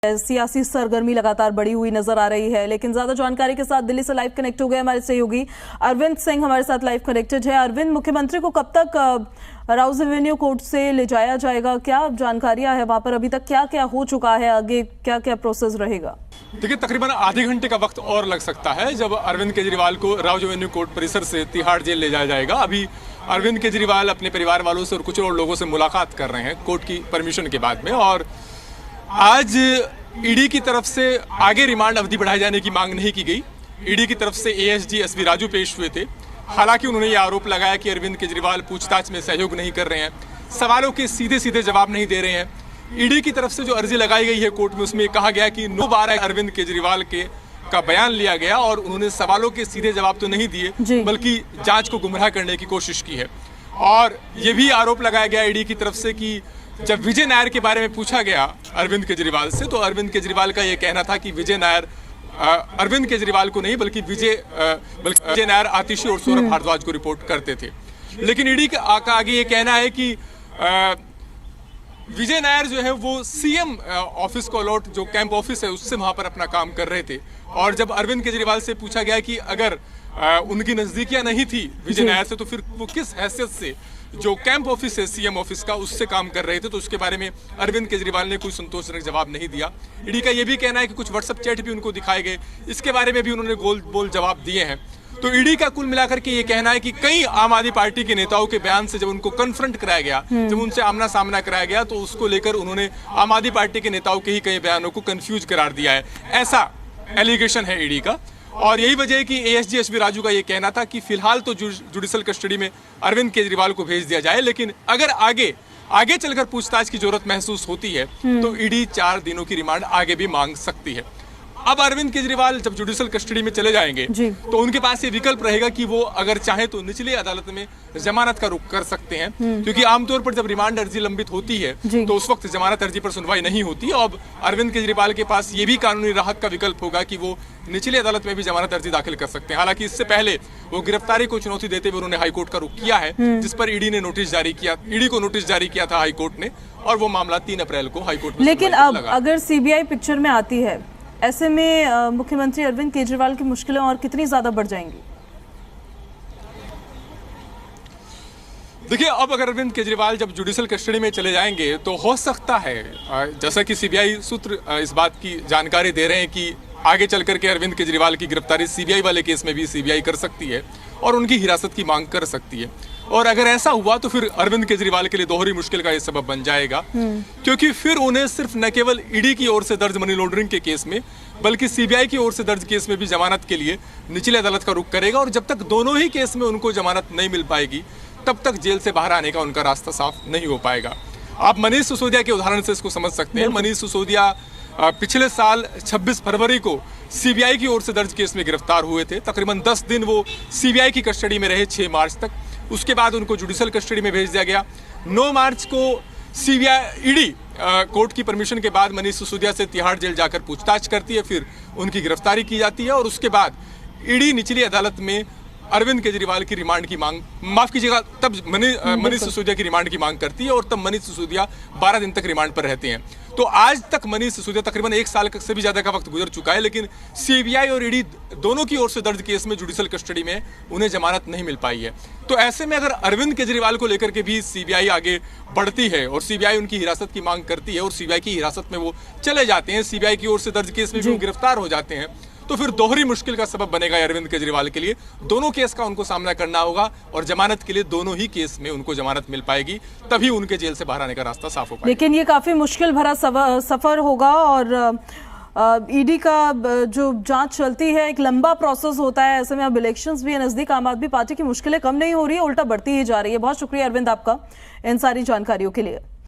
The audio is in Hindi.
सियासी सरगर्मी लगातार बढ़ी हुई नजर आ रही है, लेकिन ज्यादा जानकारी के साथ दिल्ली से लाइव कनेक्ट हो गए हमारे सहयोगी अरविंद सिंह हमारे साथ लाइव कनेक्टेड है। अरविंद, मुख्यमंत्री को कब तक राउज एवेन्यू कोर्ट से ले जाया जाएगा, क्या जानकारियां है वहां पर, अभी तक क्या क्या हो चुका है, आगे क्या क्या प्रोसेस रहेगा? देखिए, तकरीबन आधे घंटे का वक्त और लग सकता है जब अरविंद केजरीवाल को राउज एवेन्यू कोर्ट परिसर से तिहाड़ जेल ले जाया जाएगा। अभी अरविंद केजरीवाल अपने परिवार वालों से और कुछ और लोगों से मुलाकात कर रहे हैं कोर्ट की परमिशन के बाद में, और आज ईडी की तरफ से आगे रिमांड अवधि बढ़ाए जाने की मांग नहीं की गई। ईडी की तरफ से एएसजी एसवी राजू पेश हुए थे। हालांकि उन्होंने ये आरोप लगाया कि अरविंद केजरीवाल पूछताछ में सहयोग नहीं कर रहे हैं, सवालों के सीधे सीधे जवाब नहीं दे रहे हैं। ईडी की तरफ से जो अर्जी लगाई गई है कोर्ट में, उसमें कहा गया कि 9 बार अरविंद केजरीवाल का बयान लिया गया और उन्होंने सवालों के सीधे जवाब तो नहीं दिए बल्कि जांच को गुमराह करने की कोशिश की है। और ये भी आरोप लगाया गया ईडी की तरफ से कि जब विजय नायर के बारे में पूछा गया अरविंद केजरीवाल से, तो अरविंद केजरीवाल का ये कहना था कि विजय नायर अरविंद केजरीवाल को नहीं बल्कि विजय नायर, आतिशी और सौरभ भारद्वाज को रिपोर्ट करते थे। लेकिन ईडी का आगे ये कहना है कि विजय नायर जो है वो सीएम ऑफिस को अलॉट, जो कैंप ऑफिस है, उससे वहां पर अपना काम कर रहे थे। और जब अरविंद केजरीवाल से पूछा गया कि अगर उनकी नजदीकियां नहीं थी विजय नायर से, तो फिर वो किस हैसियत से जो कैंप ऑफिस है सीएम ऑफिस का, उससे काम कर रहे थे, तो उसके बारे में अरविंद केजरीवाल ने कोई संतोषजनक जवाब नहीं दिया। ईडी का यह भी कहना है कि कुछ व्हाट्सएप चैट भी उनको दिखाए गए, इसके बारे में भी उन्होंने गोल बोल जवाब दिए हैं। तो ईडी का कुल मिलाकर के ये कहना है कि कई आम आदमी पार्टी के नेताओं के बयान से जब उनको कन्फ्रंट कराया गया, जब उनसे आमना सामना कराया गया, तो उसको लेकर उन्होंने आम आदमी पार्टी के नेताओं के ही कई बयानों को कंफ्यूज करार दिया है, ऐसा एलिगेशन है ईडी का। और यही वजह है कि एएसजी एसवी राजू का ये कहना था कि फिलहाल तो जुडिशल कस्टडी में अरविंद केजरीवाल को भेज दिया जाए, लेकिन अगर आगे चलकर पूछताछ की जरूरत महसूस होती है तो ईडी 4 दिनों की रिमांड आगे भी मांग सकती है। अब अरविंद केजरीवाल जब जुडिशल कस्टडी में चले जाएंगे तो उनके पास ये विकल्प रहेगा कि वो अगर चाहे तो निचली अदालत में जमानत का रुख कर सकते हैं, क्योंकि आमतौर पर जब रिमांड अर्जी लंबित होती है तो उस वक्त जमानत अर्जी पर सुनवाई नहीं होती। अब अरविंद केजरीवाल के पास ये भी कानूनी राहत का विकल्प होगा कि वो निचली अदालत में भी जमानत अर्जी दाखिल कर सकते हैं। हालांकि इससे पहले वो गिरफ्तारी को चुनौती देते हुए उन्होंने हाईकोर्ट का रुख किया है, जिस पर ईडी को नोटिस जारी किया था हाईकोर्ट ने, और वो मामला 3 अप्रैल को हाईकोर्ट में। लेकिन अब अगर सीबीआई पिक्चर में आती है, ऐसे में मुख्यमंत्री अरविंद केजरीवाल की मुश्किलें और कितनी ज्यादा बढ़ जाएंगी? देखिए, अब अगर अरविंद केजरीवाल जब जुडिशल कस्टडी में चले जाएंगे तो हो सकता है, जैसा कि सीबीआई सूत्र इस बात की जानकारी दे रहे हैं कि आगे चल करके अरविंद केजरीवाल की गिरफ्तारी सीबीआई वाले केस में भी सीबीआई कर सकती है और उनकी हिरासत की मांग कर सकती है। और अगर ऐसा हुआ तो फिर अरविंद केजरीवाल के लिए दोहरी मुश्किल का ये सबब बन जाएगा, क्योंकि फिर उन्हें सिर्फ न केवल ईडी की ओर से दर्ज मनी लॉन्ड्रिंग के केस में बल्कि सीबीआई की ओर से दर्ज केस में भी जमानत के लिए निचली अदालत का रुख करेगा। और जब तक दोनों ही केस में उनको जमानत नहीं मिल पाएगी तब तक जेल से बाहर आने का उनका रास्ता साफ नहीं हो पाएगा। आप मनीष सिसोदिया के उदाहरण से इसको समझ सकते हैं। मनीष सिसोदिया पिछले साल 26 फरवरी को सीबीआई की ओर से दर्ज केस में गिरफ्तार हुए थे। तकरीबन 10 दिन वो सीबीआई की कस्टडी में रहे, 6 मार्च तक। उसके बाद उनको जुडिशल कस्टडी में भेज दिया गया। 9 मार्च को ईडी कोर्ट की परमिशन के बाद मनीष सिसोदिया से तिहाड़ जेल जाकर पूछताछ करती है, फिर उनकी गिरफ्तारी की जाती है और उसके बाद ईडी निचली अदालत में अरविंद केजरीवाल की रिमांड की मांग, माफ कीजिएगा, तब मनीष सिसोदिया की रिमांड की मांग करती है और तब मनीष सिसोदिया 12 दिन तक रिमांड पर रहते हैं। तो आज तक मनीष सिसोदिया तकरीबन 1 साल से भी ज्यादा का वक्त गुजर चुका है, लेकिन सीबीआई और ईडी दोनों की ओर से दर्ज केस में जुडिशल कस्टडी में उन्हें जमानत नहीं मिल पाई है। तो ऐसे में अगर अरविंद केजरीवाल को लेकर के भी सीबीआई आगे बढ़ती है और सीबीआई उनकी हिरासत की मांग करती है और सीबीआई की हिरासत में वो चले जाते हैं, सीबीआई की ओर से दर्ज केस में भी वो गिरफ्तार हो जाते हैं, तो फिर दोहरी मुश्किल का सबब बनेगा अरविंद केजरीवाल के लिए। दोनों केस का उनको सामना करना होगा और जमानत के लिए दोनों ही केस में उनको जमानत मिल पाएगी, तभी उनके जेल से बाहर आने का रास्ता साफ हो पाएगा। लेकिन ये काफी मुश्किल भरा सफर होगा और ईडी का जो जांच चलती है एक लंबा प्रोसेस होता है। ऐसे में अब इलेक्शंस भी है नजदीक, आम आदमी पार्टी की मुश्किलें कम नहीं हो रही है, उल्टा बढ़ती ही जा रही है। बहुत शुक्रिया अरविंद आपका इन सारी जानकारियों के लिए।